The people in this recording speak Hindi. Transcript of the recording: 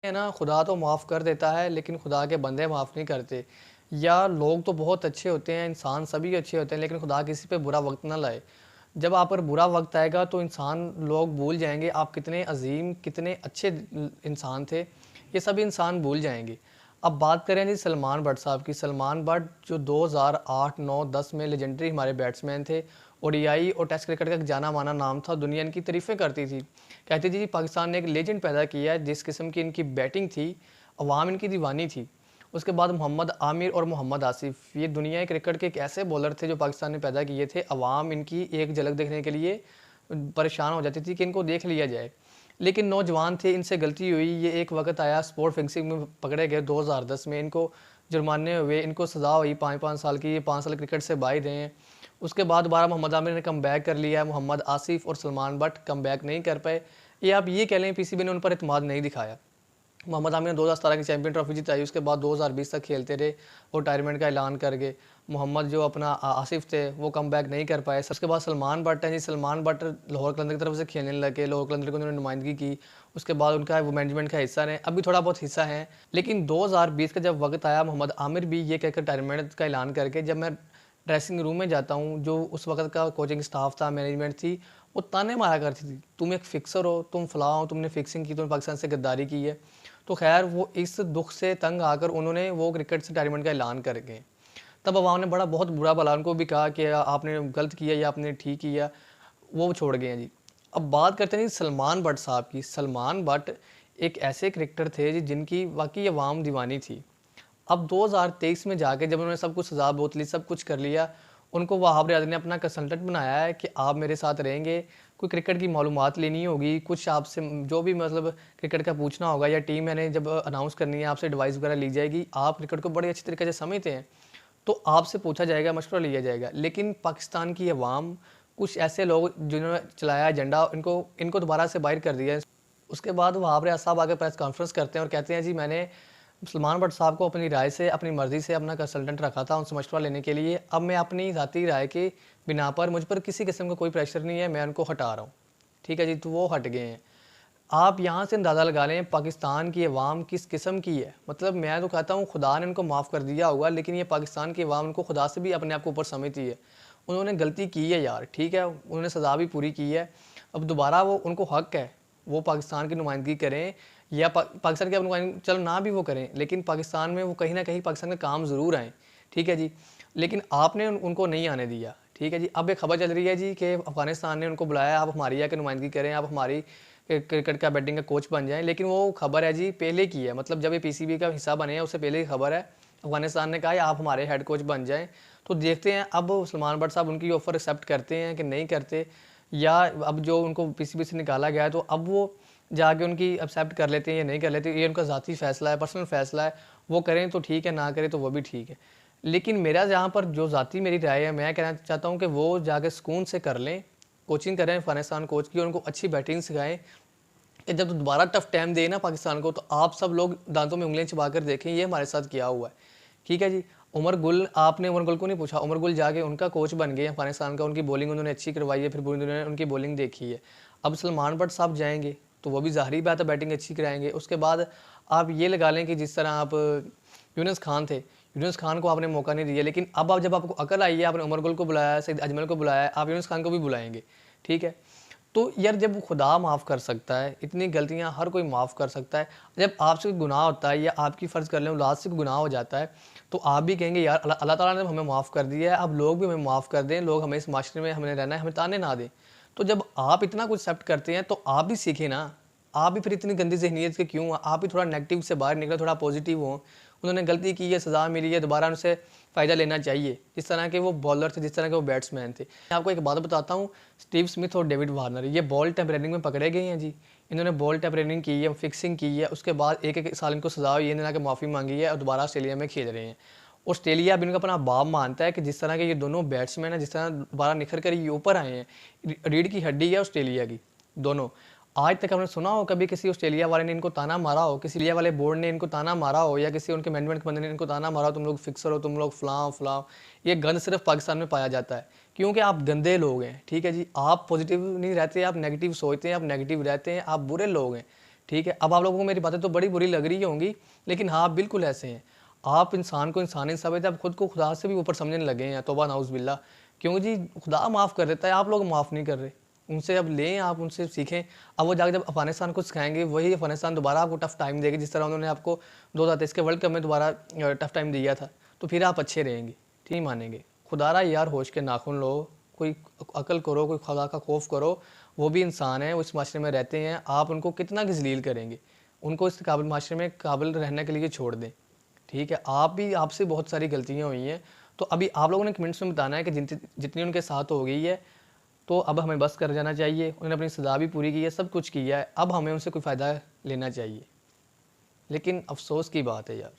है ना, खुदा तो माफ़ कर देता है लेकिन खुदा के बंदे माफ़ नहीं करते। या लोग तो बहुत अच्छे होते हैं, इंसान सभी अच्छे होते हैं, लेकिन खुदा किसी पे बुरा वक़्त ना लाए। जब आप पर बुरा वक़्त आएगा तो इंसान लोग भूल जाएँगे आप कितने अज़ीम, कितने अच्छे इंसान थे, ये सभी इंसान भूल जाएँगे। अब बात करें जी सलमान बट साहब की। सलमान बट जो 2008, 9, 10 में लेजेंडरी हमारे बैट्समैन थे। ओडीआई और टेस्ट क्रिकेट का एक जाना-माना नाम था, दुनिया इनकी तारीफ़ें करती थी। कहती थी जी पाकिस्तान ने एक लेजेंड पैदा किया है, जिस किस्म की इनकी बैटिंग थी, अवाम इनकी दीवानी थी। उसके बाद मोहम्मद आमिर और मोहम्मद आसिफ, ये दुनिया क्रिकेट के एक ऐसे बॉलर थे जो पाकिस्तान ने पैदा किए थे। अवाम इनकी एक झलक देखने के लिए परेशान हो जाती थी कि इनको देख लिया जाए। लेकिन नौजवान थे, इनसे गलती हुई। ये एक वक़्त आया स्पोर्ट फिक्सिंग में पकड़े गए 2010 में, इनको जुर्माने हुए, इनको सज़ा हुई 5-5 साल की। ये 5 साल क्रिकेट से बाहर रहे हैं। उसके बाद दोबारा मोहम्मद आमिर ने कमबैक कर लिया। मोहम्मद आसिफ और सलमान बट कमबैक नहीं कर पाए। ये आप ये कह लें पीसीबी ने उन पर एतमाद नहीं दिखाया। मोहम्मद आमिर ने 2017 की चैंपियन ट्रॉफी जिताई, उसके बाद 2020 तक खेलते रहे और रिटायरमेंट का ऐलान कर गए। मोहम्मद जो अपना आसिफ थे वो कमबैक नहीं कर पाए। उसके बाद सलमान बट हैं जी, सलमान बट लाहौर कलंदर की तरफ से खेलने लगे, लाहौर कलंदर को उन्होंने नुमाइंदगी की। उसके बाद उनका वो मैनेजमेंट का हिस्सा रहे, अभी थोड़ा बहुत हिस्सा है। लेकिन 2020 का जब वक्त आया, मोहम्मद आमिर भी ये कहकर रिटायरमेंट का ऐलान करके, जब मैं ड्रेसिंग रूम में जाता हूँ, जो उस वक्त का कोचिंग स्टाफ था, मैनेजमेंट थी, वो ताने मारा करती थी, तुम एक फिक्सर हो, तुम फलां हो, तुमने फिक्सिंग की, तुमने पाकिस्तान से गद्दारी की है। तो खैर वो इस दुख से तंग आकर उन्होंने वो क्रिकेट से रिटायरमेंट का ऐलान कर गए। तब अवाम ने बड़ा बहुत बुरा भला उनको भी कहा कि आपने गलत किया या आपने ठीक किया, वो छोड़ गए हैं जी। अब बात करते हैं जी सलमान बट साहब की। सलमान बट एक ऐसे क्रिकेटर थे जी जिनकी वाकई अवाम दीवानी थी। अब 2023 में जाके जब उन्होंने सब कुछ सजा बोतली सब कुछ कर लिया, उनको वहाब रियाज ने अपना कंसल्टेंट बनाया है कि आप मेरे साथ रहेंगे, कोई क्रिकेट की मालूमात लेनी होगी, कुछ आपसे जो भी मतलब क्रिकेट का पूछना होगा, या टीम मैंने जब अनाउंस करनी है आपसे एडवाइस वगैरह ली जाएगी। आप क्रिकेट को बड़े अच्छी तरीके से समझते हैं, तो आपसे पूछा जाएगा, मशवरा लिया जाएगा। लेकिन पाकिस्तान की अवाम, कुछ ऐसे लोग जिन्होंने चलाया एजेंडा, इनको इनको दोबारा से बाहर कर दिया है। उसके बाद वहाब रियाज साहब आगे प्रेस कॉन्फ्रेंस करते हैं और कहते हैं जी मैंने सलमान बट साहब को अपनी राय से, अपनी मर्ज़ी से अपना कंसल्टेंट रखा था उनसे मशवरा लेने के लिए। अब मैं अपनी ज़ाती राय के बिना पर, मुझ पर किसी किस्म का कोई प्रेशर नहीं है, मैं उनको हटा रहा हूँ। ठीक है जी, तो वो हट गए हैं। आप यहाँ से अंदाज़ा लगा लें पाकिस्तान की अवाम किस किस्म की है। मतलब मैं तो कहता हूँ खुदा ने उनको माफ़ कर दिया होगा, लेकिन ये पाकिस्तान की अवाम उनको खुदा से भी अपने आप को ऊपर समझती है। उन्होंने गलती की है यार, ठीक है, उन्होंने सज़ा भी पूरी की है। अब दोबारा वो उनको हक है, वो पाकिस्तान की नुमाइंदगी करें या पाकिस्तान की अब नुमाइंदगी चलो ना भी वो करें, लेकिन पाकिस्तान में वो कहीं ना कहीं पाकिस्तान का काम ज़रूर आए। ठीक है जी, लेकिन आपने उनको नहीं आने दिया। ठीक है जी, अब एक खबर चल रही है जी कि अफगानिस्तान ने उनको बुलाया, आप हमारी आके नुमाइंदगी करें, आप हमारी क्रिकेट का बैटिंग का कोच बन जाएं। लेकिन वो खबर है जी पहले की है, मतलब जब ये पीसीबी का हिस्सा बने हैं उससे पहले की खबर है। अफगानिस्तान ने कहा है आप हमारे हेड कोच बन जाएं। तो देखते हैं अब सलमान बट साहब उनकी ऑफ़र एक्सेप्ट करते हैं कि नहीं करते, या अब जो उनको पीसीबी से निकाला गया है तो अब वो जाके उनकी एक्सेप्ट कर लेते हैं या नहीं कर लेते, ये उनका ज़ाती फ़ैसला है, पर्सनल फ़ैसला है। वो करें तो ठीक है, ना करें तो वो भी ठीक है। लेकिन मेरा जहाँ पर जो ज़ाती मेरी राय है, मैं कहना चाहता हूँ कि वो जाके सुकून से कर लें, कोचिंग करें अफ़गानिस्तान कोच की, उनको अच्छी बैटिंग सिखाएँ कि जब दोबारा टफ टाइम दे ना पाकिस्तान को, तो आप सब लोग दांतों में उंगलियां छिपा कर देखें ये हमारे साथ क्या हुआ है। ठीक है जी, उमर गुल, आपने उमर गुल को नहीं पूछा, उमर गुल जाके उनका कोच बन गए अफगानिस्तान का, उनकी बॉलिंग उन्होंने अच्छी करवाई है, फिर पूरी दुनिया ने उनकी बॉलिंग देखी है। अब सलमान बट साहब जाएंगे तो वो भी ज़ाहिरी बात है बैटिंग अच्छी कराएंगे। उसके बाद आप ये लगा लें कि जिस तरह आप यूनुस खान थे, यूनुस खान को आपने मौका नहीं दिया, लेकिन अब आप जब आपको अकल आई है, आपने उमर गुल को बुलाया, सईद अजमल को बुलाया, आप यूनुस खान को भी बुलाएंगे। ठीक है, तो यार जब खुदा माफ़ कर सकता है, इतनी गलतियाँ हर कोई माफ़ कर सकता है। जब आपसे कोई गुनाह होता है या आपकी फ़र्ज़ कर लें औलाद से गुनाह हो जाता है, तो आप भी कहेंगे यार अल्लाह अल्लाह ताला ने हमें माफ़ कर दिया है, अब लोग भी हमें माफ़ कर दें, लोग हमें इस माशरे में हमें रहना है, हमें ताने ना दें। तो जब आप इतना कुछ एक्सेप्ट करते हैं तो आप भी सीखें ना, आप भी फिर इतनी गंदी ज़हनीत के क्यों, आप भी थोड़ा नेगेटिव से बाहर निकलें, थोड़ा पॉजिटिव हों। उन्होंने गलती की है, सज़ा मिली है, दोबारा उनसे फ़ायदा लेना चाहिए। जिस तरह के वो बॉलर थे, जिस तरह के वो बैट्समैन थे। मैं आपको एक बात बताता हूँ, स्टीव स्मिथ और डेविड वार्नर ये बॉल टेम्परेरिंग में पकड़े गए हैं जी। इन्होंने बॉल टेम्परेरिंग की है, फिक्सिंग की है, उसके बाद एक-एक साल इनको सज़ा हुई है, इन्होंने आके माफ़ी माँगी है और दोबारा ऑस्ट्रेलिया में खेल रहे हैं। ऑस्ट्रेलिया भी इनका अपना बाप मानता है कि जिस तरह के ये दोनों बैट्समैन हैं, जिस तरह दोबारा निखर कर ये ऊपर आए हैं, रीढ़ की हड्डी है ऑस्ट्रेलिया की, दोनों। आज तक आपने सुना हो कभी किसी ऑस्ट्रेलिया वाले ने इनको ताना मारा हो, किसी इंडिया वाले बोर्ड ने इनको ताना मारा हो, या किसी उनके मैनेजमेंट के बंदे ने इनको ताना मारा हो, तुम लोग फिक्सर हो, तुम लोग फलां फलां। ये गंद सिर्फ पाकिस्तान में पाया जाता है, क्योंकि आप गंदे लोग हैं। ठीक है जी, आप पॉजिटिव नहीं रहते, आप नेगेटिव सोचते हैं, आप नेगेटिव रहते हैं, आप बुरे लोग हैं। ठीक है, अब आप लोगों को मेरी बातें तो बड़ी बुरी लग रही होंगी, लेकिन हाँ, बिल्कुल ऐसे हैं। आप इंसान को इंसान नहीं समझते, आप खुद को खुदा से भी ऊपर समझने लगे हैं, तौबा नाउज़ बिल्लाह। क्योंकि जी खुदा माफ़ कर देता है, आप लोग माफ़ नहीं कर रहे। उनसे अब लें, आप उनसे सीखें। अब वो जाके जब अफ़गानिस्तान को सिखाएँगे, वही अफ़गानिस्तान दोबारा आपको टफ़ टाइम देगी, जिस तरह उन्होंने आपको 2023 के वर्ल्ड कप में दोबारा टफ़ टाइम दिया था। तो फिर आप अच्छे रहेंगे, नहीं मानेंगे। खुदारा यार होश के नाखून लो, कोई अकल करो, कोई खुदा का खौफ करो। वो भी इंसान है, वो इस माशरे में रहते हैं, आप उनको कितना की ज़लील करेंगे? उनको इस काबिल माशरे में काबिल रहने के लिए छोड़ दें, ठीक है? आप भी, आपसे बहुत सारी गलतियाँ हुई हैं, तो अभी आप लोगों ने कमेंट्स में बताना है कि जितनी उनके साथ हो गई है, तो अब हमें बस कर जाना चाहिए। उन्होंने अपनी सज़ा भी पूरी की है, सब कुछ किया है, अब हमें उनसे कोई फ़ायदा लेना चाहिए। लेकिन अफ़सोस की बात है यार।